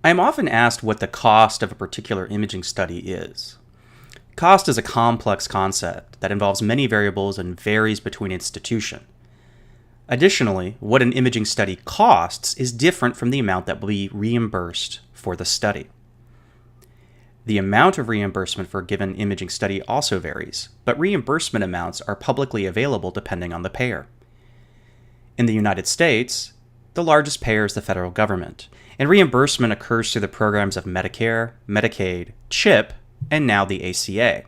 I am often asked what the cost of a particular imaging study is. Cost is a complex concept that involves many variables and varies between institutions. Additionally, what an imaging study costs is different from the amount that will be reimbursed for the study. The amount of reimbursement for a given imaging study also varies, but reimbursement amounts are publicly available depending on the payer. In the United States, the largest payer is the federal government, and reimbursement occurs through the programs of Medicare, Medicaid, CHIP, and now the ACA.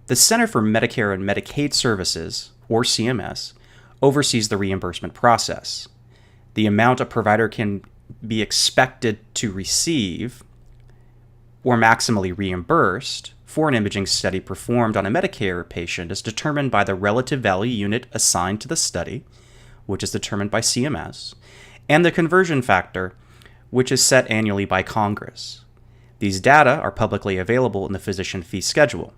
The Center for Medicare and Medicaid Services, or CMS, oversees the reimbursement process. The amount a provider can be expected to receive or maximally reimbursed for an imaging study performed on a Medicare patient is determined by the relative value unit assigned to the study, which is determined by CMS, and the conversion factor, which is set annually by Congress. These data are publicly available in the physician fee schedule.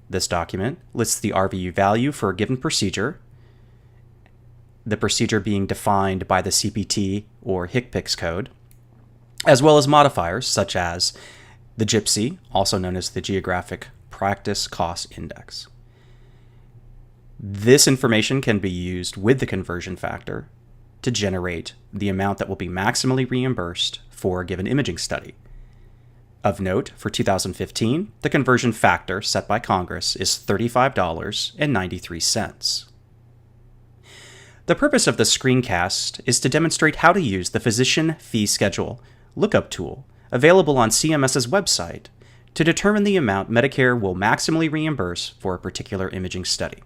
This document lists the RVU value for a given procedure, the procedure being defined by the CPT or HCPCS code, as well as modifiers such as the GPCI, also known as the Geographic Practice Cost Index. This information can be used with the conversion factor to generate the amount that will be maximally reimbursed for a given imaging study. Of note, for 2015, the conversion factor set by Congress is $35.93. The purpose of the screencast is to demonstrate how to use the Physician Fee Schedule lookup tool available on CMS's website to determine the amount Medicare will maximally reimburse for a particular imaging study.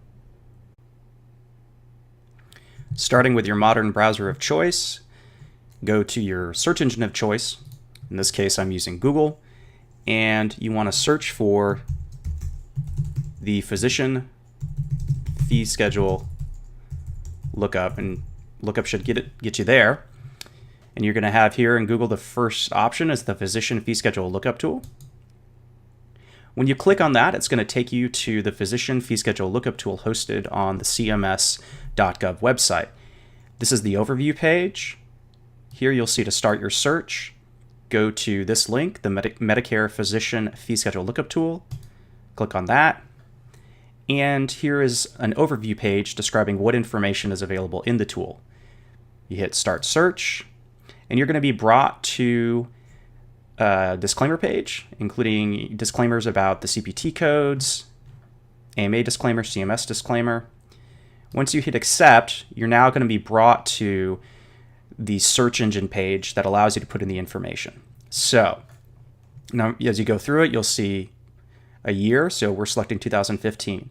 Starting with your modern browser of choice, go to your search engine of choice. In this case, I'm using Google, and you want to search for the Physician Fee Schedule lookup, and lookup should get you there. And you're going to have here in Google the first option is the Physician Fee Schedule lookup tool. When you click on that, it's going to take you to the Physician Fee Schedule lookup tool hosted on the cms.gov website. This is the overview page. Here you'll see to start your search, go to this link, the Medicare Physician Fee Schedule lookup tool. Click on that. And here is an overview page describing what information is available in the tool. You hit Start Search, and you're going to be brought to a disclaimer page, including disclaimers about the CPT codes, AMA disclaimer, CMS disclaimer. Once you hit Accept, you're now going to be brought to the search engine page that allows you to put in the information. So now as you go through it, you'll see a year, so we're selecting 2015.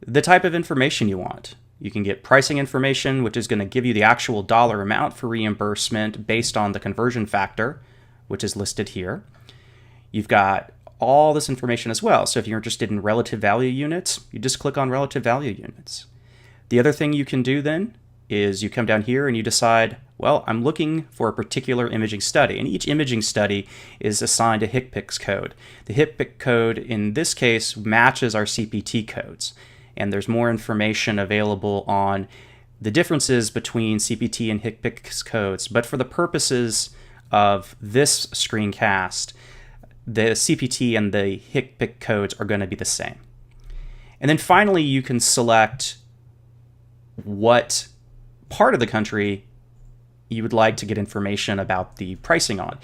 The type of information you want. You can get pricing information, which is going to give you the actual dollar amount for reimbursement based on the conversion factor, which is listed here. You've got all this information as well. So if you're interested in relative value units, you just click on relative value units. The other thing you can do then is you come down here and you decide, well, I'm looking for a particular imaging study, and each imaging study is assigned a HCPCS code. The HCPCS code in this case matches our CPT codes, and there's more information available on the differences between CPT and HCPCS codes, but for the purposes of this screencast, the CPT and the HCPCS codes are going to be the same. And then finally, you can select what part of the country you would like to get information about the pricing on.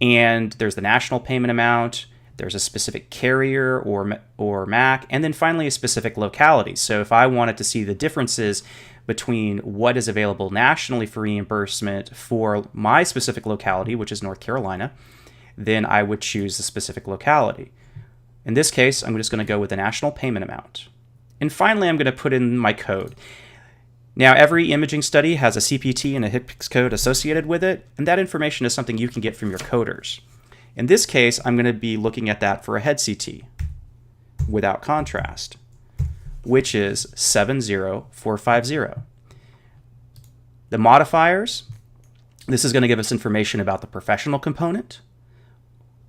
And there's the national payment amount, there's a specific carrier or MAC, and then finally a specific locality. So if I wanted to see the differences between what is available nationally for reimbursement for my specific locality, which is North Carolina, then I would choose the specific locality. In this case, I'm just going to go with the national payment amount. And finally, I'm going to put in my code. Now, every imaging study has a CPT and a HCPCS code associated with it, and that information is something you can get from your coders. In this case, I'm going to be looking at that for a head CT without contrast, which is 70450. The modifiers, this is going to give us information about the professional component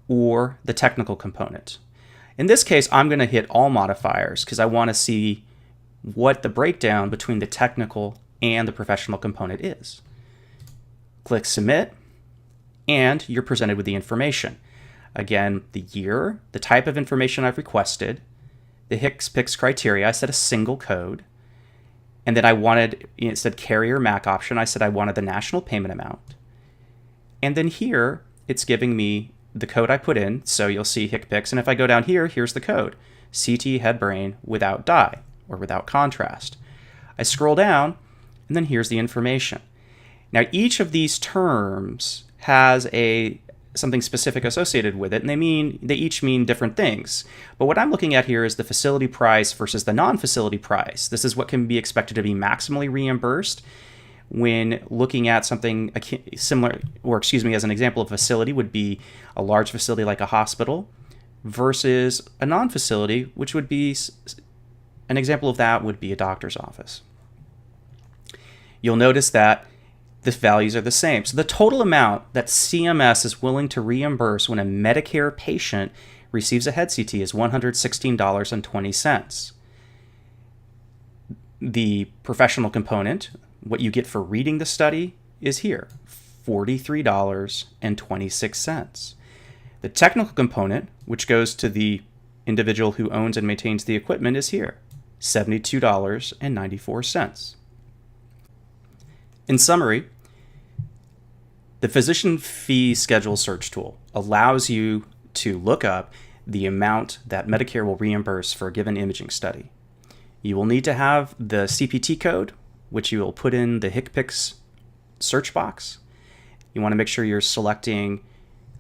or the technical component. In this case, I'm going to hit all modifiers because I want to see what the breakdown between the technical and the professional component is. Click Submit, and you're presented with the information. Again, the year, the type of information I've requested, the HCPCS criteria, I set a single code, and then I wanted, it said carrier MAC option, I said I wanted the national payment amount. And then here, it's giving me the code I put in, so you'll see HCPCS, and if I go down here, here's the code, CT head brain without dye, or without contrast. I scroll down, and then here's the information. Now, each of these terms has something specific associated with it, and they each mean different things. But what I'm looking at here is the facility price versus the non-facility price. This is what can be expected to be maximally reimbursed when looking at something similar, or excuse me, as an example of facility would be a large facility like a hospital versus a non-facility, which would be, an example of that would be a doctor's office. You'll notice that the values are the same. So the total amount that CMS is willing to reimburse when a Medicare patient receives a head CT is $116.20. The professional component, what you get for reading the study, is here, $43.26. The technical component, which goes to the individual who owns and maintains the equipment, is here, $72.94. In summary, the physician fee schedule search tool allows you to look up the amount that Medicare will reimburse for a given imaging study. You will need to have the CPT code, which you will put in the HCPCS search box. You want to make sure you're selecting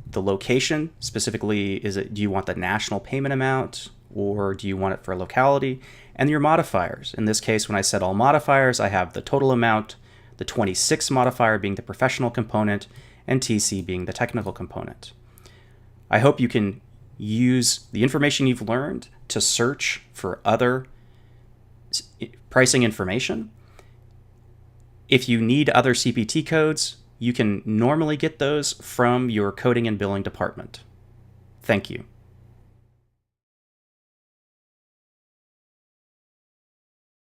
the location. Specifically, do you want the national payment amount, or do you want it for a locality? And your modifiers. In this case, when I set all modifiers, I have the total amount, the 26 modifier being the professional component, and TC being the technical component. I hope you can use the information you've learned to search for other pricing information. If you need other CPT codes, you can normally get those from your coding and billing department. Thank you.